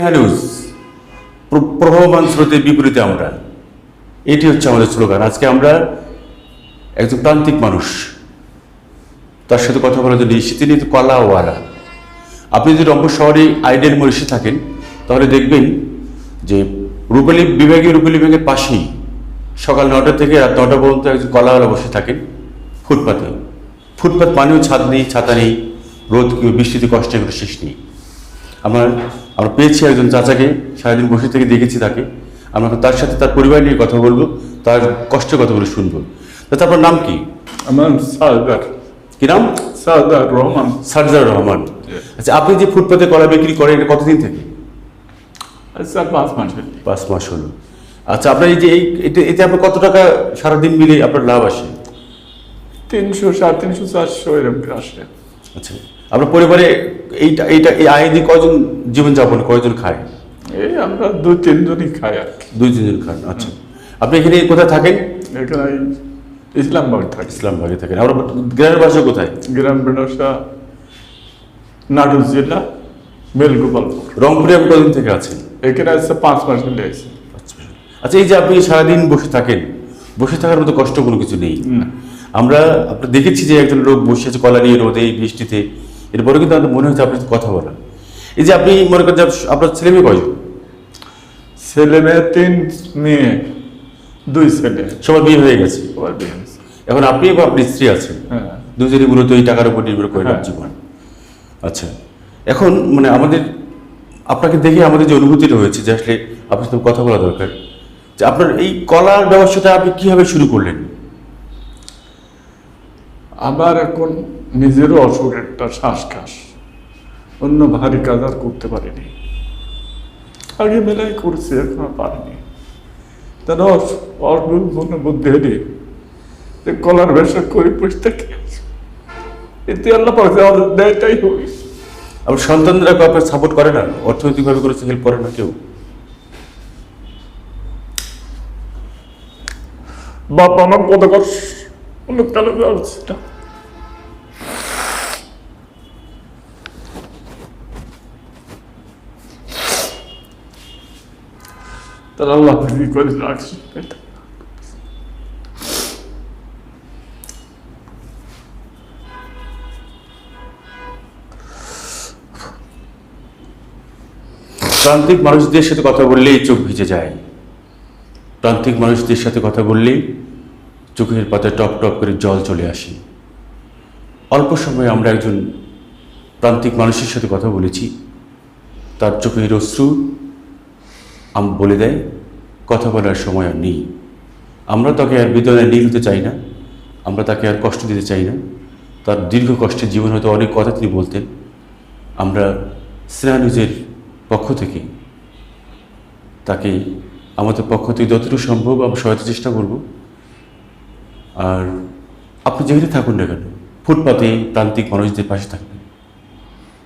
স্নেহালুজ, প্রবাহমান স্রোতের বিপরীতে আমরা। এটি হচ্ছে আমাদের স্লোগান। আজকে আমরা একজন প্রান্তিক মানুষ, তার সাথে কথা বলার জন্য এসেছি। তিনি তো কলাওয়ালা। আপনি যদি রংপুর শহরে আইডিয়াল মোড়ে এসে থাকেন, তাহলে দেখবেন যে বিভাগীয় রূপালী ব্যাংকের পাশেই সকাল 9টা থেকে রাত 9টা পর্যন্ত একজন কলাওয়ালা বসে থাকেন ফুটপাতে। ফুটপাত মানেও ছাদ নেই, ছাতা নেই, রোদ বৃষ্টিতে কষ্টের কোনো শেষ নেই। আমরা পেয়েছি একজন চাচাকে, সারাদিন বসে থেকে দেখেছি তাকে। আমরা তার সাথে তার পরিবার নিয়ে কথা বলবো, তার কষ্টের কথাগুলো শুনবো। তা আপনার নাম কি? আমার সারদার। কি নাম? সারদার রহমান। সারদার রহমান। আচ্ছা, আপনি যে ফুটপাতে কলা বিক্রি করেন এটা কতদিন থেকে? আচ্ছা, 5 মাস হলো। 5 মাস হলো। আচ্ছা, আপনার এই যে এতে আপনার কত টাকা সারাদিন মিলে আপনার লাভ আসে? 300, 350, 400 এরকম আসে। আচ্ছা, আপনার পরিবারে এই আয় দিয়ে কয়জন জীবনযাপন, কয়জন খায়? এই আমরা 2-3 জনই খাই আর কি। 2-3 জন খান। আচ্ছা, আপনি এখানে কোথায় থাকেন? এখানে ইসলামবাগ থাকি। ইসলামবাগে থাকেন। আমরা গ্রামের বাসা কোথায়? গ্রাম বেনারসা, নাটোর জেলা, বেলগোপালপুর। রংপুরে আপনি কতদিন থেকে আছেন? এখানে আসছে 5 মাস হলে আসছে। আচ্ছা, এই যে আপনি সারাদিন বসে থাকেন, বসে থাকার মতো কষ্ট কোনো কিছু নেই। আমরা আপনার দেখেছি যে একজন লোক বসে আছে কলা নিয়ে রোদে বৃষ্টিতে, এরপরে কিন্তু আমাদের মনে হচ্ছে আপনার সাথে কথা বলা। এই যে আপনি মনে করেন যে আপনার ছেলে মেয়ে কয়জন? ছেলে মেয়ে 3 মেয়ে, 2 ছেলে। সবার বিয়ে হয়ে গেছে। সবার বিয়ে হয়েছে। এখন আপনি এবং আপনার স্ত্রী আছেন, হ্যাঁ। দুজনই মূলত এই টাকার উপর নির্ভর করে হ্যাঁ। জীবন। আচ্ছা, এখন মানে আপনাকে দেখে আমাদের যে অনুভূতিটা হয়েছে যে আসলে আপনার সাথে কথা বলা দরকার, যে আপনার এই কলার ব্যবসাটা আপনি কিভাবে শুরু করলেন? আমার এখন নিজেরও অসুখ, একটা শ্বাসকাশ, অন্য ভারী কাজ আর করতে পারিনি। আগে মেলায় করছি, এখন আর পারিনি। তাহলে অসুখ বুদ্ধি হলে যে কলার ব্যবসা করে বসে থাকি, এতে আল্লাহ পাশে আমাদের দেয়টাই হবে। আপনার সন্তানরা আপনার সাপোর্ট করে না, অর্থনৈতিকভাবে কোনো হেল্প করে না কেউ? বাবা আমার কত কষ্ট, অনেক কালো যাচ্ছে না। তাহলে আল্লাহ কি করে রাখছি। প্রান্তিক মানুষদের সাথে কথা বললেই চোখ ভিজে যায়। প্রান্তিক মানুষদের সাথে কথা বললেই চোখের পাতায় টপ টপ করে জল চলে আসে। অল্প সময়ে আমরা একজন প্রান্তিক মানুষের সাথে কথা বলেছি, তার চোখের অশ্রু বলে দেয় কথা বলার সময় আর নেই। আমরা তাকে আর বেদনায় নীল হতে চাই না, আমরা তাকে আর কষ্ট দিতে চাই না। তার দীর্ঘ কষ্টের জীবন হয়তো অনেক কথা তিনি বলতেন। আমরা স্নেহালুজের পক্ষ থেকে তাকে আমাদের পক্ষ থেকে যতটুকু সম্ভব আমরা সহায়তা চেষ্টা করব। আর আপনি যেখানে থাকুন না কেন, ফুটপাতে প্রান্তিক মানুষদের পাশে থাকবেন।